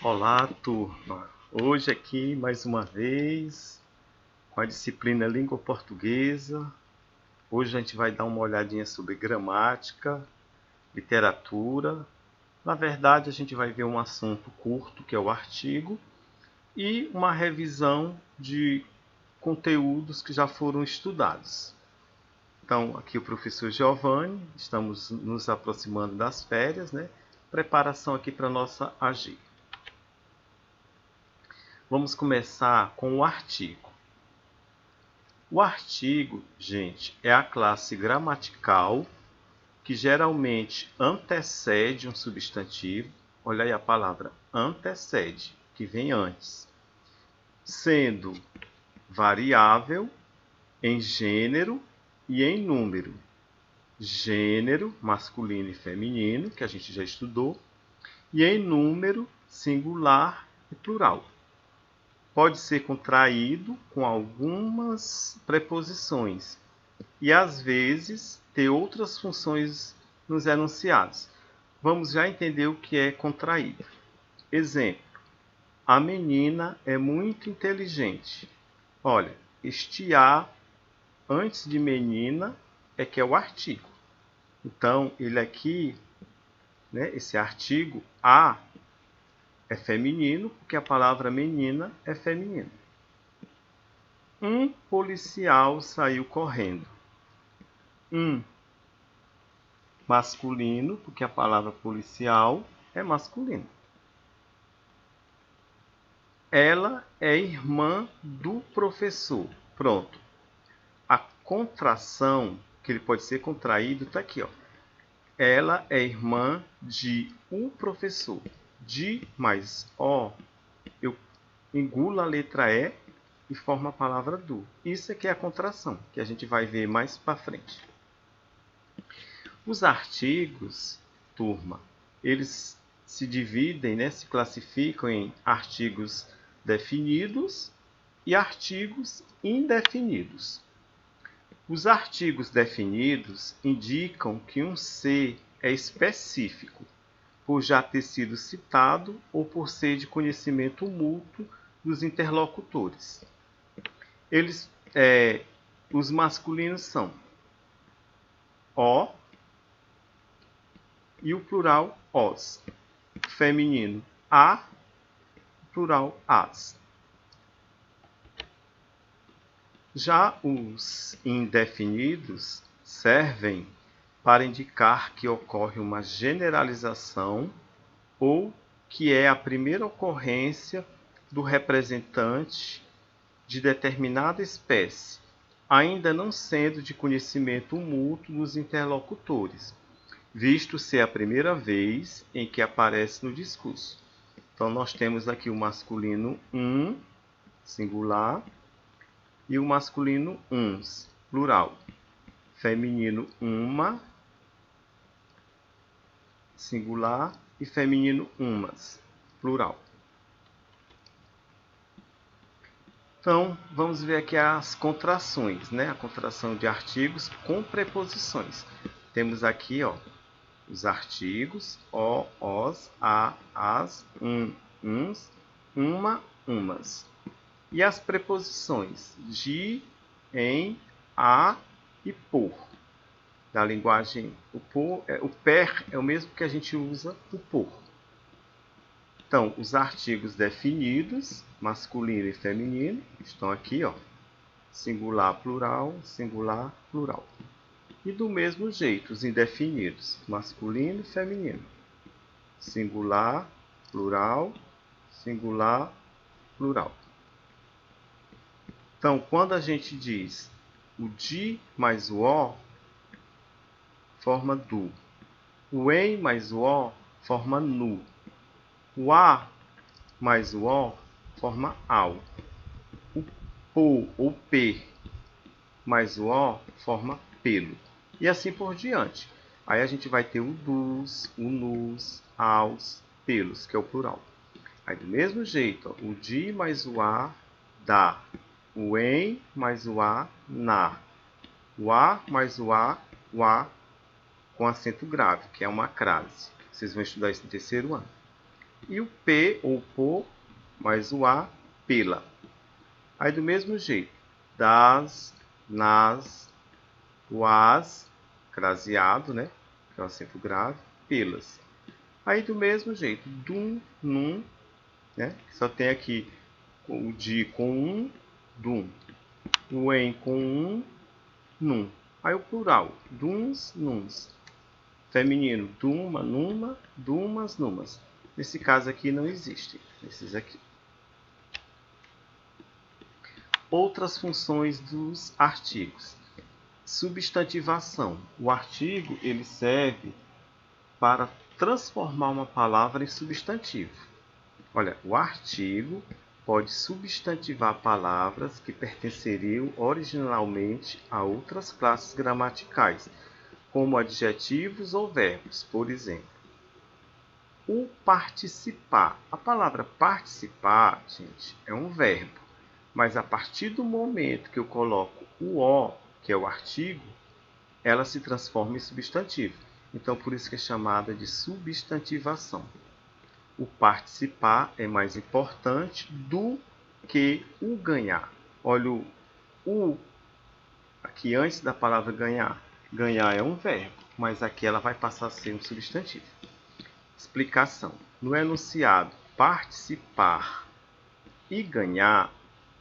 Olá, turma! Hoje aqui, mais uma vez, com a disciplina Língua Portuguesa. Hoje a gente vai dar uma olhadinha sobre gramática, literatura. Na verdade, a gente vai ver um assunto curto, que é o artigo, e uma revisão de conteúdos que já foram estudados. Então, aqui o professor Giovanni, estamos nos aproximando das férias, né? Preparação aqui para a nossa AG. Vamos começar com o artigo. O artigo, gente, é a classe gramatical que geralmente antecede um substantivo. Olha aí a palavra antecede, que vem antes, sendo variável em gênero e em número. Gênero, masculino e feminino, que a gente já estudou, e em número, singular e plural. Pode ser contraído com algumas preposições e, às vezes, ter outras funções nos enunciados. Vamos já entender o que é contraído. Exemplo: a menina é muito inteligente. Olha, este a antes de menina é que é o artigo. Então, ele aqui, né, esse artigo a é feminino, porque a palavra menina é feminina. Um policial saiu correndo. Masculino, porque a palavra policial é masculino. Ela é irmã do professor. Pronto. A contração, que ele pode ser contraído, está aqui, ó. Ela é irmã de o professor. De mais o, eu engulo a letra E e forma a palavra do. Isso aqui é a contração, que a gente vai ver mais para frente. Os artigos, turma, eles se dividem, né, se classificam em artigos definidos e artigos indefinidos. Os artigos definidos indicam que um ser é específico, por já ter sido citado ou por ser de conhecimento mútuo dos interlocutores. Os masculinos são o e o plural os. Feminino a, plural as. Já os indefinidos servem para indicar que ocorre uma generalização ou que é a primeira ocorrência do representante de determinada espécie, ainda não sendo de conhecimento mútuo dos interlocutores, visto ser a primeira vez em que aparece no discurso. Então, nós temos aqui o masculino singular, e o masculino uns, plural. Feminino uma, singular, e feminino umas, plural. Então, vamos ver aqui as contrações, né? A contração de artigos com preposições. Temos aqui, ó, os artigos o, os, a, as, uns, uma, umas. E as preposições de, em, a e por. Da linguagem, o per é o mesmo que a gente usa o por. Então, os artigos definidos, masculino e feminino, estão aqui, ó, singular, plural, singular, plural. E do mesmo jeito, os indefinidos, masculino e feminino, singular, plural, singular, plural. Então, quando a gente diz o de mais o o, forma do. O em mais o o, forma nu. O a mais o o, forma ao. O po ou p mais o o, forma pelo. E assim por diante. Aí a gente vai ter o dos, o nos, aos, pelos, que é o plural. Aí do mesmo jeito, ó, o de mais o a, dá. O em mais o a, na. O a mais o a com acento grave, que é uma crase. Vocês vão estudar isso no terceiro ano. E o P ou pô, mais o A, pela. Aí do mesmo jeito, das, nas, o as, craseado, né? Que é o acento grave, pelas. Aí do mesmo jeito, dum, num, né? Só tem aqui o de com um, dum. O em com um, num. Aí o plural, duns, nuns. Feminino, duma, numa, dumas, numas. Nesse caso aqui não existe, esses aqui. Outras funções dos artigos. Substantivação. O artigo ele serve para transformar uma palavra em substantivo. Olha, o artigo pode substantivar palavras que pertenceriam originalmente a outras classes gramaticais, como adjetivos ou verbos, por exemplo. O participar. A palavra participar, gente, é um verbo, mas a partir do momento que eu coloco o O, que é o artigo, ela se transforma em substantivo. Então, por isso que é chamada de substantivação. O participar é mais importante do que o ganhar. Olha o aqui antes da palavra ganhar. Ganhar é um verbo, mas aqui ela vai passar a ser um substantivo. Explicação. No enunciado participar e ganhar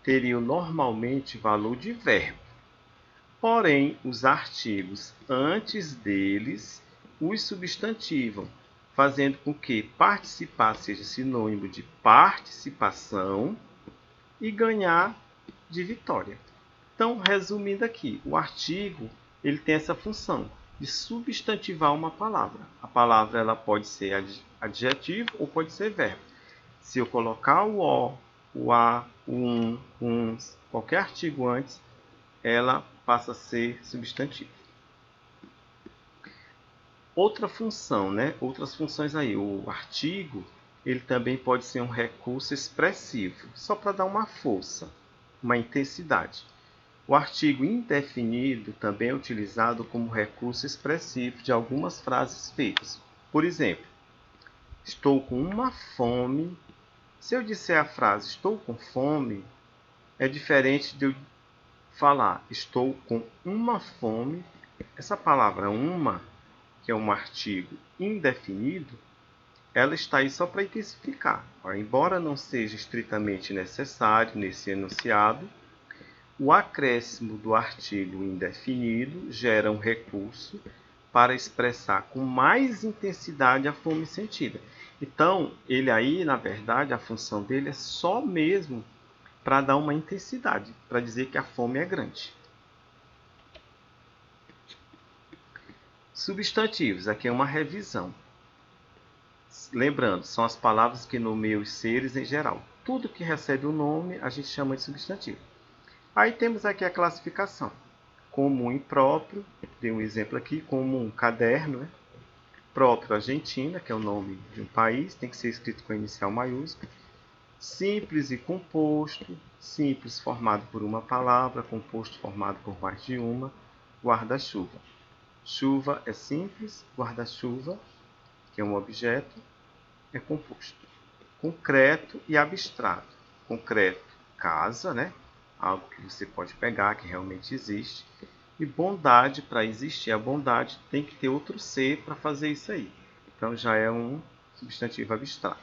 teriam normalmente valor de verbo. Porém, os artigos antes deles os substantivam, fazendo com que participar seja sinônimo de participação e ganhar de vitória. Então, resumindo aqui, o artigo ele tem essa função de substantivar uma palavra. A palavra ela pode ser adjetivo ou pode ser verbo. Se eu colocar o O, o A, o uns, qualquer artigo antes, ela passa a ser substantivo. Outra função, né? Outras funções aí. O artigo, ele também pode ser um recurso expressivo, só para dar uma força, uma intensidade. O artigo indefinido também é utilizado como recurso expressivo de algumas frases feitas. Por exemplo, estou com uma fome. Se eu disser a frase estou com fome, é diferente de eu falar estou com uma fome. Essa palavra uma, que é um artigo indefinido, ela está aí só para intensificar. Embora não seja estritamente necessário nesse enunciado, o acréscimo do artigo indefinido gera um recurso para expressar com mais intensidade a fome sentida. Então, ele aí, na verdade, a função dele é só mesmo para dar uma intensidade, para dizer que a fome é grande. Substantivos, aqui é uma revisão. Lembrando, são as palavras que nomeiam os seres em geral. Tudo que recebe o nome a gente chama de substantivo. Aí temos aqui a classificação. Comum e próprio, dei um exemplo aqui, comum, caderno, né? Próprio, Argentina, que é o nome de um país, tem que ser escrito com inicial maiúsculo. Simples e composto, simples formado por uma palavra, composto formado por mais de uma, guarda-chuva. Chuva é simples, guarda-chuva, que é um objeto, é composto. Concreto e abstrato. Concreto, casa, né? Algo que você pode pegar, que realmente existe. E bondade, para existir a bondade, tem que ter outro ser para fazer isso aí. Então já é um substantivo abstrato.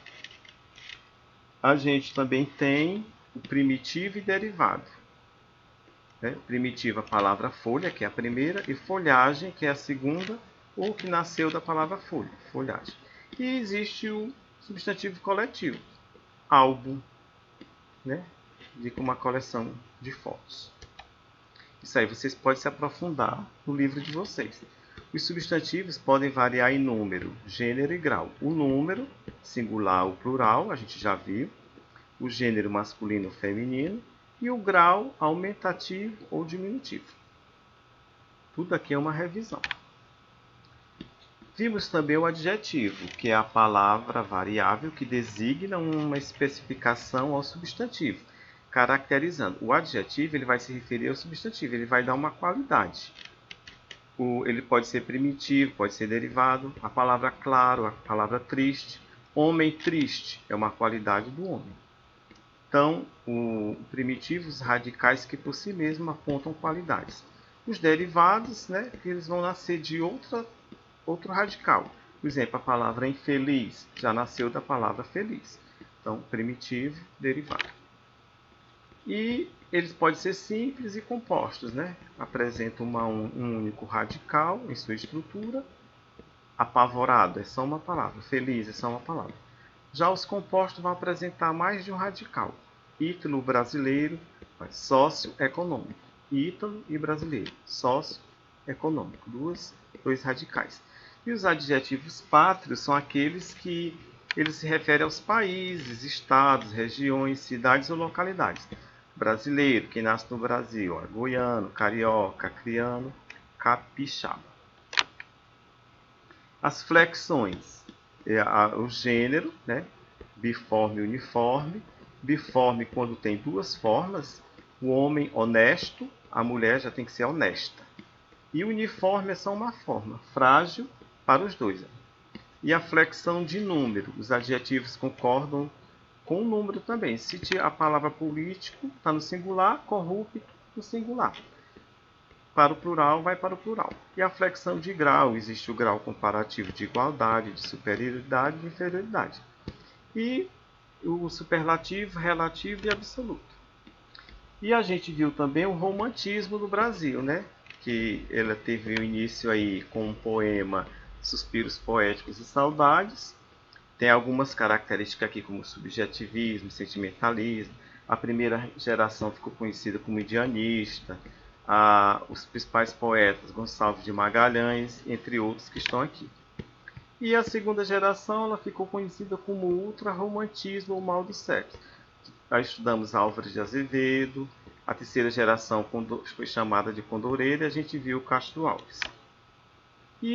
A gente também tem o primitivo e derivado. Primitiva, a palavra folha, que é a primeira, e folhagem, que é a segunda, ou que nasceu da palavra folha, folhagem. E existe o substantivo coletivo, álbum, né? De uma coleção de fotos. Isso aí vocês podem se aprofundar no livro de vocês. Os substantivos podem variar em número, gênero e grau. O número, singular ou plural, a gente já viu. O gênero masculino ou feminino. E o grau, aumentativo ou diminutivo. Tudo aqui é uma revisão. Vimos também o adjetivo, que é a palavra variável que designa uma especificação ao substantivo, caracterizando. O adjetivo ele vai se referir ao substantivo, ele vai dar uma qualidade. Ele pode ser primitivo, pode ser derivado. A palavra claro, a palavra triste. Homem triste é uma qualidade do homem. Então, primitivos radicais que por si mesmos apontam qualidades. Os derivados, né, eles vão nascer de outro radical. Por exemplo, a palavra infeliz já nasceu da palavra feliz. Então, primitivo, derivado. E eles podem ser simples e compostos, né? Apresentam um único radical em sua estrutura. Apavorado é só uma palavra, feliz é só uma palavra. Já os compostos vão apresentar mais de um radical. Ítalo brasileiro, sócio-econômico. Ítalo e brasileiro, sócio-econômico. Dois radicais. E os adjetivos pátrios são aqueles que eles se referem aos países, estados, regiões, cidades ou localidades. Brasileiro, quem nasce no Brasil, goiano, carioca, criano, capixaba. As flexões, o gênero, né? Biforme e uniforme. Biforme quando tem duas formas, o homem honesto, a mulher já tem que ser honesta. E uniforme é só uma forma, frágil para os dois. E a flexão de número, os adjetivos concordam com o número também. Se a palavra político está no singular, corrupto no singular. Para o plural, vai para o plural. E a flexão de grau, existe o grau comparativo de igualdade, de superioridade e de inferioridade. E o superlativo, relativo e absoluto. E a gente viu também o romantismo no Brasil, né? Que ela teve o início aí com um poema Suspiros Poéticos e Saudades. Tem algumas características aqui como subjetivismo, sentimentalismo. A primeira geração ficou conhecida como indianista. Os principais poetas, Gonçalves de Magalhães, entre outros que estão aqui. E a segunda geração ela ficou conhecida como ultrarromantismo ou mal do sexo. Aí estudamos Álvares de Azevedo. A terceira geração foi chamada de Condoreira e a gente viu Castro Alves. E